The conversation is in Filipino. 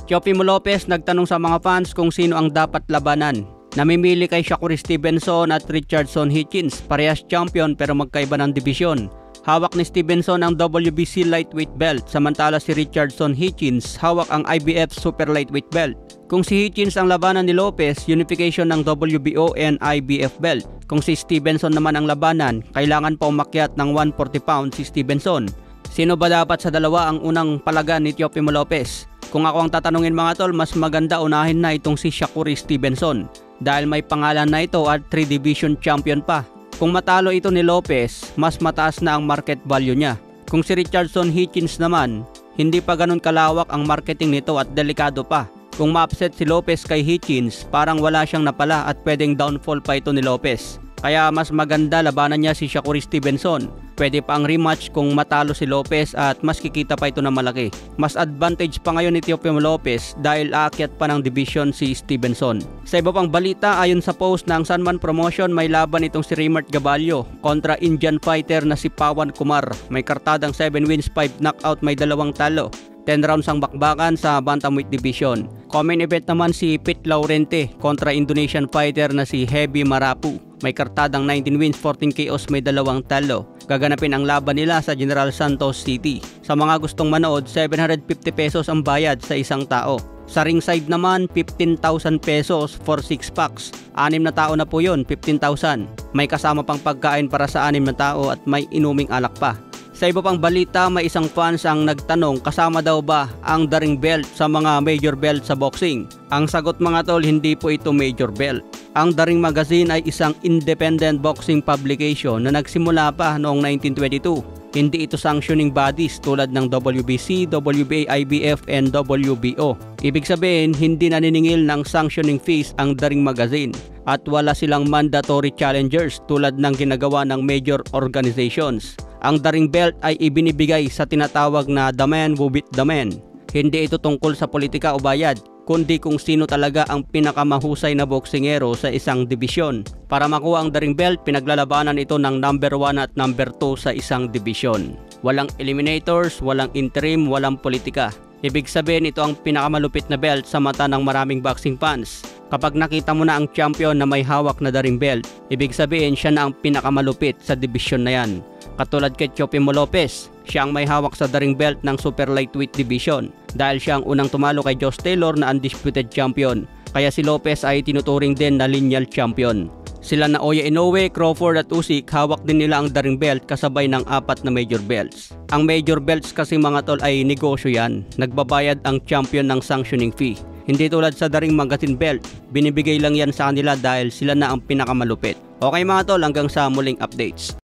Teofimo Lopez nagtanong sa mga fans kung sino ang dapat labanan. Namimili kay Shakur Stevenson at Richardson Hitchens, parehas champion pero magkaiba ng dibisyon. Hawak ni Stevenson ang WBC lightweight belt, samantala si Richardson Hitchens hawak ang IBF super lightweight belt. Kung si Hitchens ang labanan ni Lopez, unification ng WBO and IBF belt. Kung si Stevenson naman ang labanan, kailangan pa umakyat ng 140 pounds si Stevenson. Sino ba dapat sa dalawa ang unang palagan ni Teofimo Lopez? Kung ako ang tatanungin mga tol, mas maganda unahin na itong si Shakur Stevenson dahil may pangalan na ito at 3 division champion pa. Kung matalo ito ni Lopez, mas mataas na ang market value niya. Kung si Richardson Hitchens naman, hindi pa ganun kalawak ang marketing nito at delikado pa. Kung ma-upset si Lopez kay Hitchens, parang wala siyang napala at pwedeng downfall pa ito ni Lopez. Kaya mas maganda labanan niya si Shakur Stevenson. Pwede pa ang rematch kung matalo si Lopez at mas kikita pa ito na malaki. Mas advantage pa ngayon ni Teofimo Lopez dahil aakyat pa ng division si Stevenson. Sa iba pang balita, ayon sa post ng Sanman Promotion, may laban itong si Raymart Gaballo kontra Indian fighter na si Pawan Kumar. May kartadang 7 wins, 5 knockout, may 2 talo. 10 rounds ang bakbakan sa bantamweight division. Common event naman si Pete Laurente kontra Indonesian fighter na si Hebi Marapu. May kartadang 19 wins, 14 KOs, may 2 talo. Gaganapin ang laban nila sa General Santos City. Sa mga gustong manood, 750 pesos ang bayad sa isang tao. Sa ringside naman, 15,000 pesos for 6 packs. 6 na tao na po yun, 15,000. May kasama pang pagkain para sa 6 na tao at may inuming alak pa. Sa iba pang balita, may isang fans ang nagtanong kasama daw ba ang daring belt sa mga major belt sa boxing. Ang sagot mga tol, hindi po ito major belt. Ang Daring Magazine ay isang independent boxing publication na nagsimula pa noong 1922. Hindi ito sanctioning bodies tulad ng WBC, WBA, IBF, and WBO. Ibig sabihin, hindi naniningil ng sanctioning fees ang Daring Magazine at wala silang mandatory challengers tulad ng ginagawa ng major organizations. Ang Daring Belt ay ibinibigay sa tinatawag na the man who beat the man. Hindi ito tungkol sa politika o bayad, kundi kung sino talaga ang pinakamahusay na boksingero sa isang dibisyon. Para makuha ang Daring Belt, pinaglalabanan ito ng number 1 at number 2 sa isang dibisyon. Walang eliminators, walang interim, walang politika. Ibig sabihin, ito ang pinakamalupit na belt sa mata ng maraming boxing fans. Kapag nakita mo na ang champion na may hawak na Daring Belt, ibig sabihin siya na ang pinakamalupit sa dibisyon na yan. Katulad kay Teofimo Lopez, siya ang may hawak sa Daring Belt ng Super Lightweight Division dahil siya ang unang tumalo kay Josh Taylor na undisputed champion. Kaya si Lopez ay tinuturing din na lineal champion. Sila na Oya Inoue, Crawford at Usyk, hawak din nila ang Daring Belt kasabay ng 4 na major belts. Ang major belts kasi mga tol ay negosyo yan. Nagbabayad ang champion ng sanctioning fee. Hindi tulad sa Daring Magazine Belt, binibigay lang yan sa kanila dahil sila na ang pinakamalupit. Okay mga tol, hanggang sa muling updates.